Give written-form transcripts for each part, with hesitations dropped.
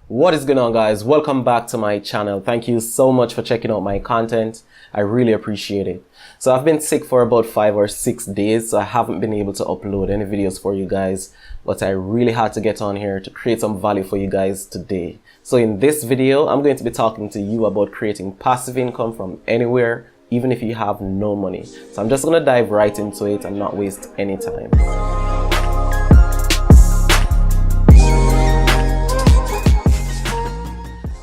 What is going on, guys? Welcome back to my channel. Thank you so much for checking out my content. I really appreciate it. So I've been sick for about 5 or 6 days, so I haven't been able to upload any videos for you guys, but I really had to get on here to create some value for you guys today. So in this video, I'm going to be talking to you about creating passive income from anywhere, even if you have no money. So I'm just going to dive right into it and not waste any time.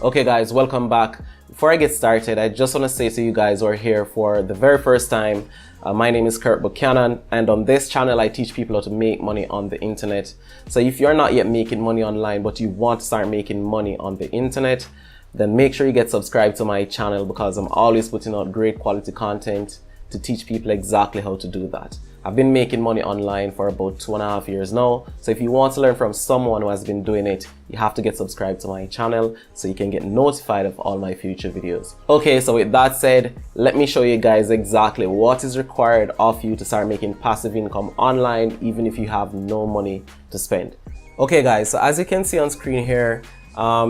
Okay guys, welcome back. Before I get started, I just want to say to you guys who are here for the very first time, my name is Kirk Buchanan, and on this channel I teach people how to make money on the internet. So if you're not yet making money online but you want to start making money on the internet, then make sure you get subscribed to my channel, because I'm always putting out great quality content to teach people exactly how to do that. I've been making money online for about 2.5 years now, so if you want to learn from someone who has been doing it, you have to get subscribed to my channel so you can get notified of all my future videos. Okay, so with that said, let me show you guys exactly what is required of you to start making passive income online, even if you have no money to spend. Okay guys, so as you can see on screen here,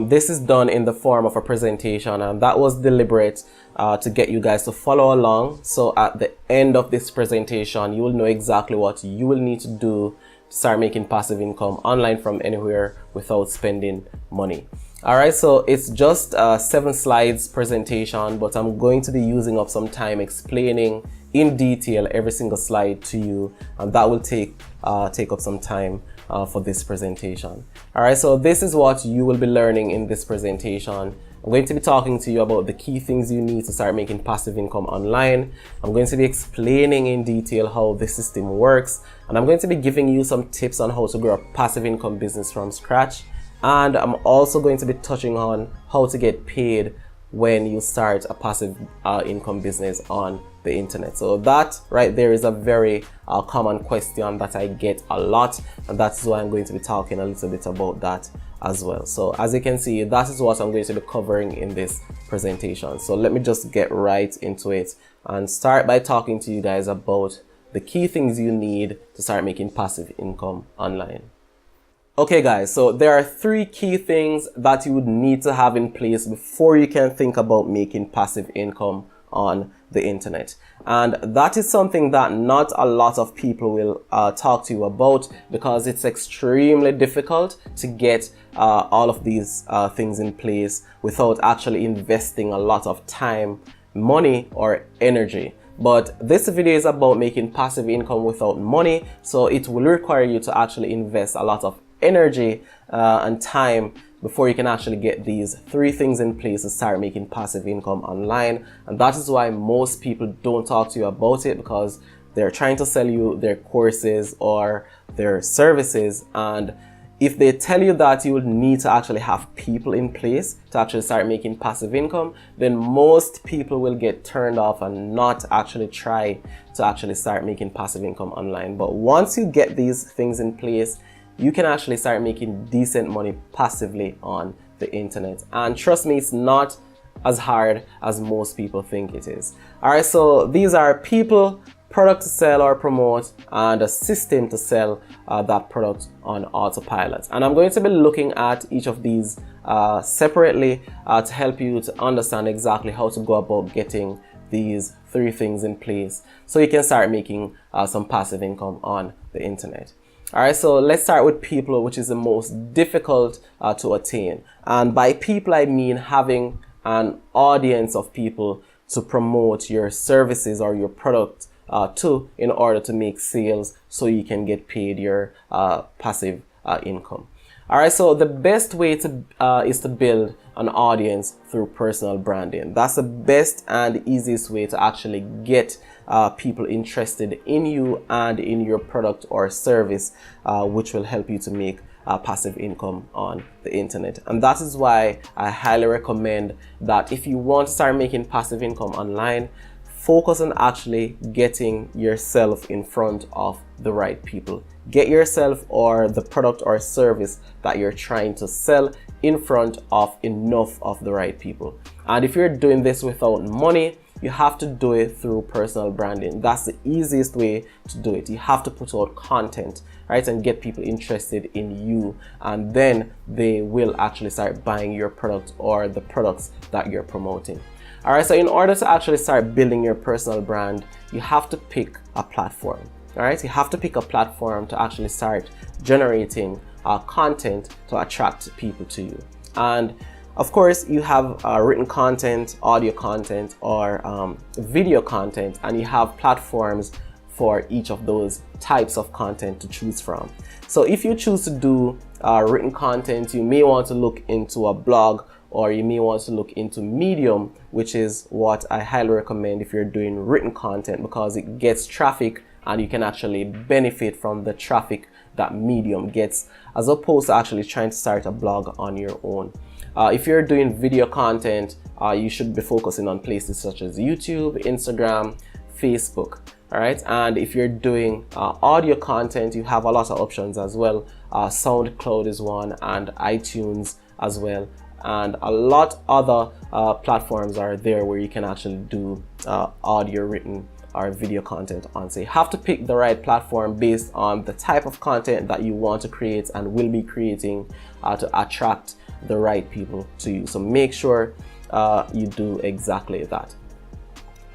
this is done in the form of a presentation, and that was deliberate to get you guys to follow along. So at the end of this presentation, you will know exactly what you will need to do to start making passive income online from anywhere without spending money. Alright, so it's just a 7 slides presentation, but I'm going to be using up some time explaining in detail every single slide to you, and that will take up some time for this presentation. Alright, so this is what you will be learning in this presentation. I'm going to be talking to you about the key things you need to start making passive income online. I'm going to be explaining in detail how the system works, and I'm going to be giving you some tips on how to grow a passive income business from scratch. And I'm also going to be touching on how to get paid when you start a passive income business on the internet. So that right there is a very common question that I get a lot, and that's why I'm going to be talking a little bit about that as well. So as you can see, that is what I'm going to be covering in this presentation. So let me just get right into it and start by talking to you guys about the key things you need to start making passive income online. Okay guys, so there are 3 key things that you would need to have in place before you can think about making passive income on the internet. And that is something that not a lot of people will talk to you about, because it's extremely difficult to get all of these things in place without actually investing a lot of time, money, or energy. But this video is about making passive income without money, so it will require you to actually invest a lot of energy and time before you can actually get these 3 things in place to start making passive income online. And that is why most people don't talk to you about it, because they're trying to sell you their courses or their services, and if they tell you that you will need to actually have people in place to actually start making passive income, then most people will get turned off and not actually try to actually start making passive income online. But once you get these things in place, you can actually start making decent money passively on the internet. And trust me, it's not as hard as most people think it is. Alright, so these are people, product to sell or promote, and a system to sell that product on Autopilot. And I'm going to be looking at each of these separately to help you to understand exactly how to go about getting these 3 things in place so you can start making some passive income on the internet. Alright, so let's start with people, which is the most difficult to attain. And by people, I mean having an audience of people to promote your services or your product to, in order to make sales so you can get paid your passive income. Alright, so the best way to is to build an audience through personal branding. That's the best and easiest way to actually get people interested in you and in your product or service, which will help you to make passive income on the internet. And that is why I highly recommend that if you want to start making passive income online, focus on actually getting yourself in front of the right people. Get yourself or the product or service that you're trying to sell in front of enough of the right people. And if you're doing this without money, you have to do it through personal branding. That's the easiest way to do it. You have to put out content, right, and get people interested in you, and then they will actually start buying your product or the products that you're promoting. All right, so in order to actually start building your personal brand, you have to pick a platform. All right, you have to pick a platform to actually start generating content to attract people to you. And of course, you have written content, audio content, or video content, and you have platforms for each of those types of content to choose from. So if you choose to do written content, you may want to look into a blog, or you may want to look into Medium, which is what I highly recommend if you're doing written content, because it gets traffic and you can actually benefit from the traffic that Medium gets, as opposed to actually trying to start a blog on your own. If you're doing video content, you should be focusing on places such as YouTube, Instagram, Facebook. All right, and if you're doing audio content, you have a lot of options as well. SoundCloud is one, and iTunes as well, and a lot other platforms are there where you can actually do audio, written, or video content on. So you have to pick the right platform based on the type of content that you want to create and will be creating to attract the right people to you. So make sure you do exactly that.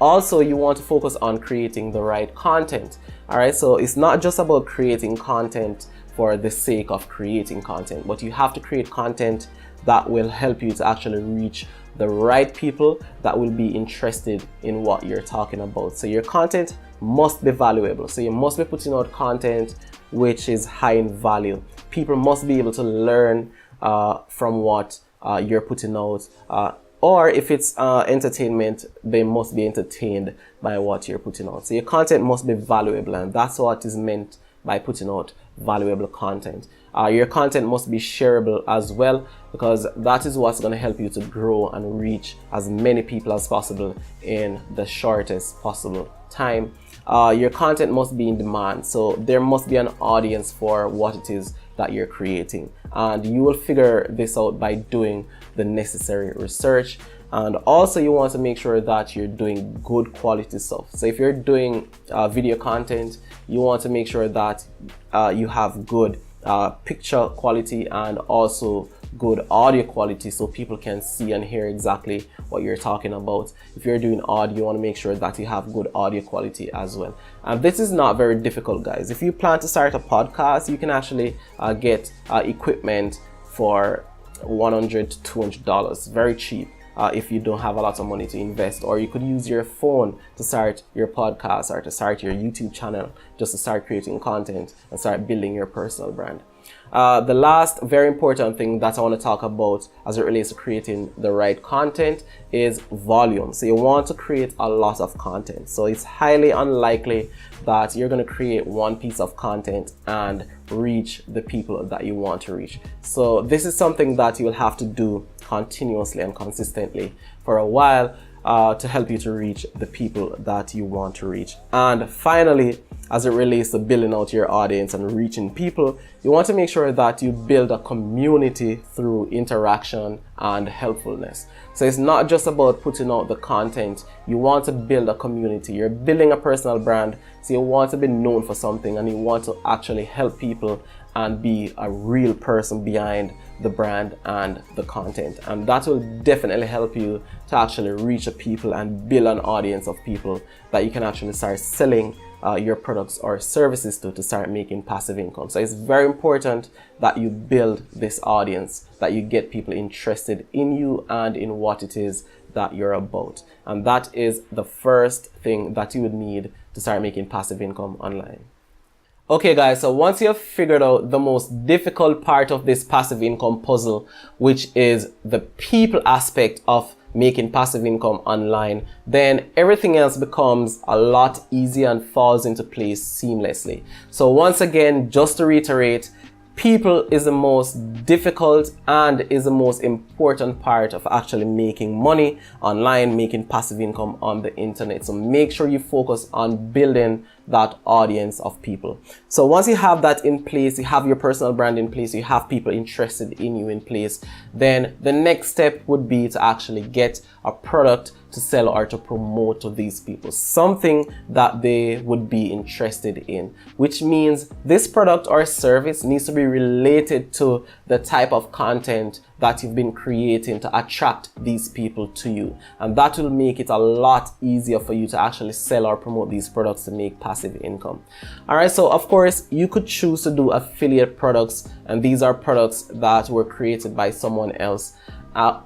Also, you want to focus on creating the right content. All right, so it's not just about creating content for the sake of creating content, but you have to create content that will help you to actually reach the right people that will be interested in what you're talking about. So your content must be valuable. So you must be putting out content which is high in value. People must be able to learn from what you're putting out. Or if it's entertainment, they must be entertained by what you're putting out. So your content must be valuable, and that's what is meant by putting out valuable content. Your content must be shareable as well, because that is what's going to help you to grow and reach as many people as possible in the shortest possible time. Your content must be in demand, so there must be an audience for what it is that you're creating, and you will figure this out by doing the necessary research. And also, you want to make sure that you're doing good quality stuff. So if you're doing video content, you want to make sure that you have good picture quality and also good audio quality, so people can see and hear exactly what you're talking about. If you're doing audio, you want to make sure that you have good audio quality as well. And this is not very difficult, guys. If you plan to start a podcast, you can actually get equipment for $100 to $200, very cheap. If you don't have a lot of money to invest, or you could use your phone to start your podcast or to start your YouTube channel, just to start creating content and start building your personal brand. The last very important thing that I want to talk about as it relates to creating the right content is volume. So you want to create a lot of content. So it's highly unlikely that you're going to create one piece of content and reach the people that you want to reach. So this is something that you will have to do continuously and consistently for a while to help you to reach the people that you want to reach. And finally, as it relates to building out your audience and reaching people, you want to make sure that you build a community through interaction and helpfulness. So it's not just about putting out the content. You want to build a community. You're building a personal brand, so you want to be known for something, and you want to actually help people and be a real person behind the brand and the content. And that will definitely help you to actually reach the people and build an audience of people that you can actually start selling your products or services to start making passive income. So it's very important that you build this audience, that you get people interested in you and in what it is that you're about. And that is the first thing that you would need to start making passive income online. Okay guys, so once you've figured out the most difficult part of this passive income puzzle, which is the people aspect of making passive income online, then everything else becomes a lot easier and falls into place seamlessly. So once again, just to reiterate, people is the most difficult and is the most important part of actually making money online, making passive income on the internet. So make sure you focus on building that audience of people. So once you have that in place, you have your personal brand in place, you have people interested in you in place, then the next step would be to actually get a product to sell or to promote to these people, something that they would be interested in, which means this product or service needs to be related to the type of content that you've been creating to attract these people to you. And that will make it a lot easier for you to actually sell or promote these products to make passive income. All right, so of course you could choose to do affiliate products, and these are products that were created by someone else.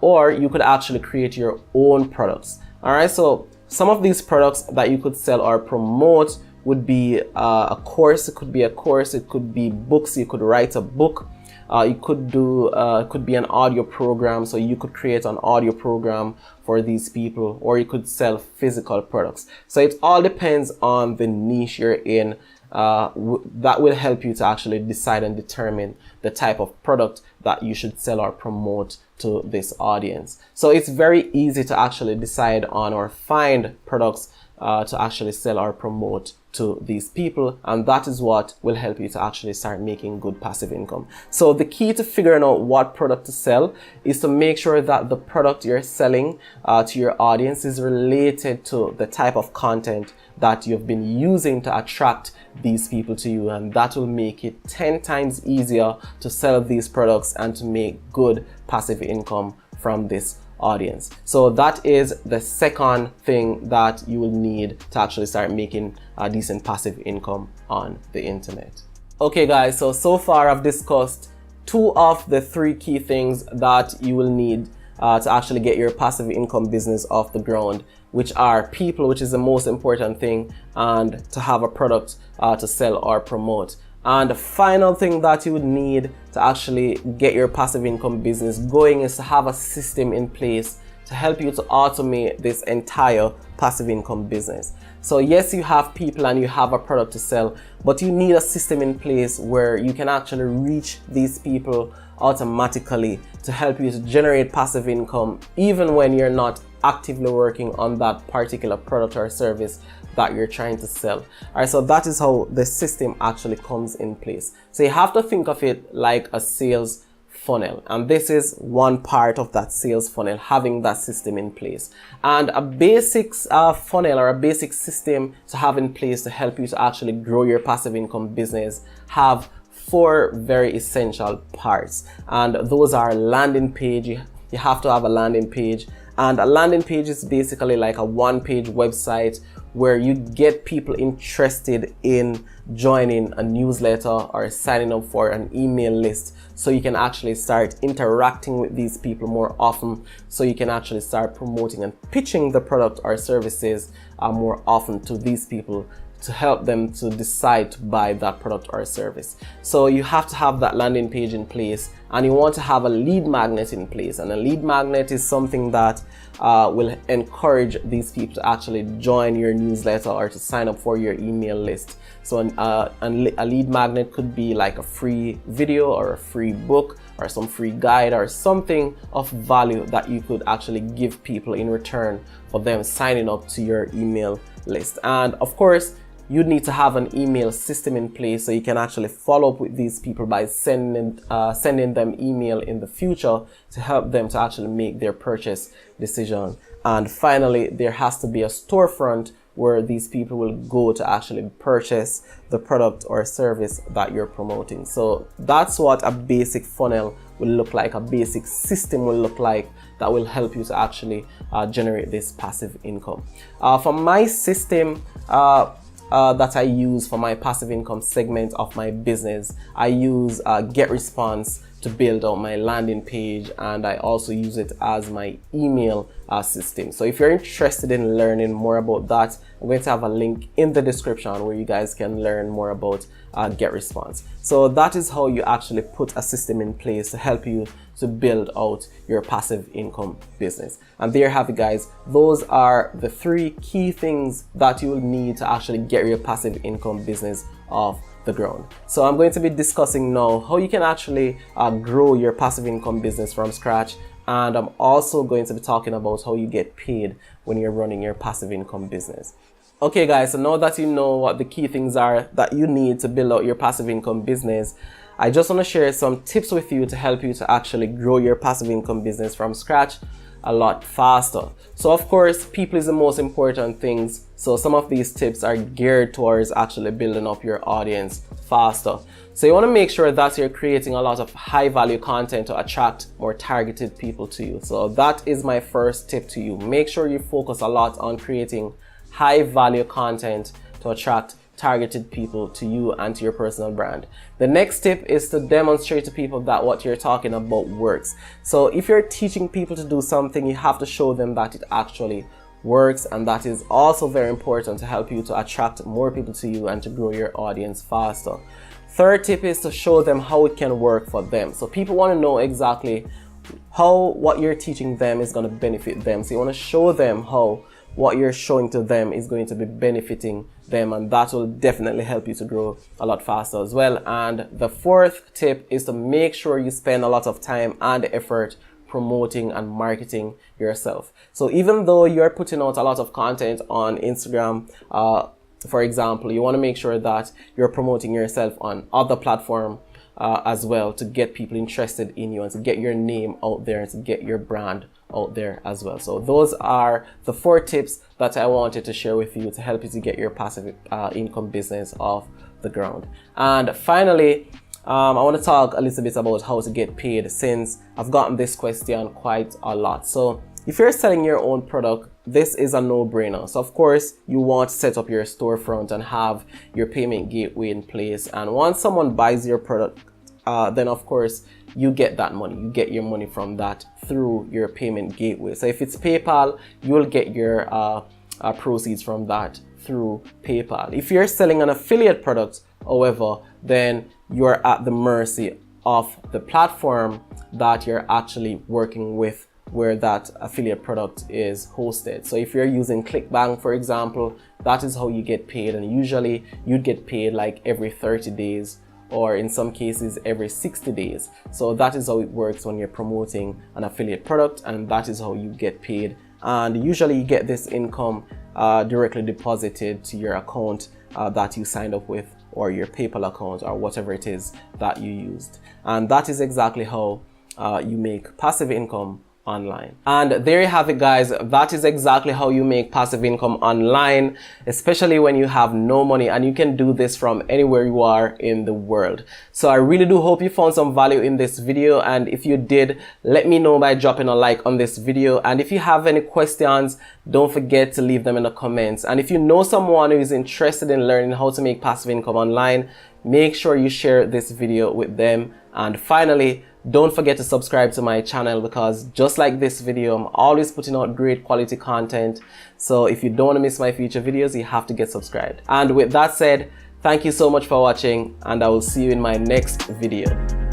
Or you could actually create your own products. All right, so some of these products that you could sell or promote would be a course. It could be a course, it could be books. You could write a book. You could do could be an audio program, so you could create an audio program for these people, or you could sell physical products. So it all depends on the niche you're in. That will help you to actually decide and determine the type of product that you should sell or promote to this audience. So it's very easy to actually decide on or find products to actually sell or promote to these people, and that is what will help you to actually start making good passive income. So the key to figuring out what product to sell is to make sure that the product you're selling to your audience is related to the type of content that you've been using to attract these people to you, and that will make it 10 times easier to sell these products and to make good passive income from this audience. So that is the second thing that you will need to actually start making a decent passive income on the internet. Okay guys, so far I've discussed 2 of the 3 key things that you will need to actually get your passive income business off the ground, which are people, which is the most important thing, and to have a product to sell or promote. And the final thing that you would need to actually get your passive income business going is to have a system in place to help you to automate this entire passive income business. So yes, you have people and you have a product to sell, but you need a system in place where you can actually reach these people automatically to help you to generate passive income even when you're not actively working on that particular product or service that you're trying to sell. All right, so that is how the system actually comes in place. So you have to think of it like a sales funnel, and this is one part of that sales funnel, having that system in place. And a basic funnel or a basic system to have in place to help you to actually grow your passive income business have 4 very essential parts, and those are landing page. You have to have a landing page, and a landing page is basically like a one-page website where you get people interested in joining a newsletter or signing up for an email list, so you can actually start interacting with these people more often, so you can actually start promoting and pitching the product or services more often to these people to help them to decide to buy that product or service. So you have to have that landing page in place, and you want to have a lead magnet in place. And a lead magnet is something that will encourage these people to actually join your newsletter or to sign up for your email list. So a lead magnet could be like a free video or a free book or some free guide or something of value that you could actually give people in return for them signing up to your email list. And of course, you need to have an email system in place so you can actually follow up with these people by sending them email in the future to help them to actually make their purchase decision. And finally, there has to be a storefront where these people will go to actually purchase the product or service that you're promoting. So that's what a basic funnel will look like, a basic system will look like that will help you to actually generate this passive income. For my system that I use for my passive income segment of my business, I use GetResponse to build out my landing page, and I also use it as my email system. So if you're interested in learning more about that, I'm going to have a link in the description where you guys can learn more about GetResponse. So that is how you actually put a system in place to help you to build out your passive income business. And there you have it, guys. Those are the 3 key things that you will need to actually get your passive income business off the ground. So I'm going to be discussing now how you can actually grow your passive income business from scratch, and I'm also going to be talking about how you get paid when you're running your passive income business. Okay guys, so now that you know what the key things are that you need to build out your passive income business, I just want to share some tips with you to help you to actually grow your passive income business from scratch. a lot faster. So of course, people is the most important things. So some of these tips are geared towards actually building up your audience faster. So you want to make sure that you're creating a lot of high value content to attract more targeted people to you. So that is my first tip to you. Make sure you focus a lot on creating high value content to attract targeted people to you and to your personal brand. The next tip is to demonstrate to people that what you're talking about works. So if you're teaching people to do something, you have to show them that it actually works, and that is also very important to help you to attract more people to you and to grow your audience faster. Third tip is to show them how it can work for them. So people want to know exactly how what you're teaching them is going to benefit them. So you want to show them how what you're showing to them is going to be benefiting them, and that will definitely help you to grow a lot faster as well. And the fourth tip is to make sure you spend a lot of time and effort promoting and marketing yourself. So even though you're putting out a lot of content on Instagram, for example, you want to make sure that you're promoting yourself on other platforms as well, to get people interested in you and to get your name out there and to get your brand out there as well. So those are the 4 tips that I wanted to share with you to help you to get your passive income business off the ground. And finally, I want to talk a little bit about how to get paid, since I've gotten this question quite a lot. So if you're selling your own product, this is a no-brainer. So of course, you want to set up your storefront and have your payment gateway in place. And once someone buys your product, then of course you get that money. You get your money from that through your payment gateway. So if it's PayPal, you'll get your proceeds from that through PayPal. If you're selling an affiliate product, however, then you're at the mercy of the platform that you're actually working with, where that affiliate product is hosted. So if you're using ClickBank, for example, that is how you get paid, and usually you'd get paid like every 30 days, or in some cases every 60 days. So that is how it works when you're promoting an affiliate product, and that is how you get paid. And usually you get this income directly deposited to your account that you signed up with, or your PayPal account, or whatever it is that you used. And that is exactly how you make passive income online. And there you have it, guys. That is exactly how you make passive income online, especially when you have no money, and you can do this from anywhere you are in the world. So I really do hope you found some value in this video, and if you did, let me know by dropping a like on this video. And if you have any questions, don't forget to leave them in the comments. And if you know someone who is interested in learning how to make passive income online, make sure you share this video with them. And finally, don't forget to subscribe to my channel, because just like this video, I'm always putting out great quality content. So if you don't want to miss my future videos, you have to get subscribed. And with that said, thank you so much for watching, and I will see you in my next video.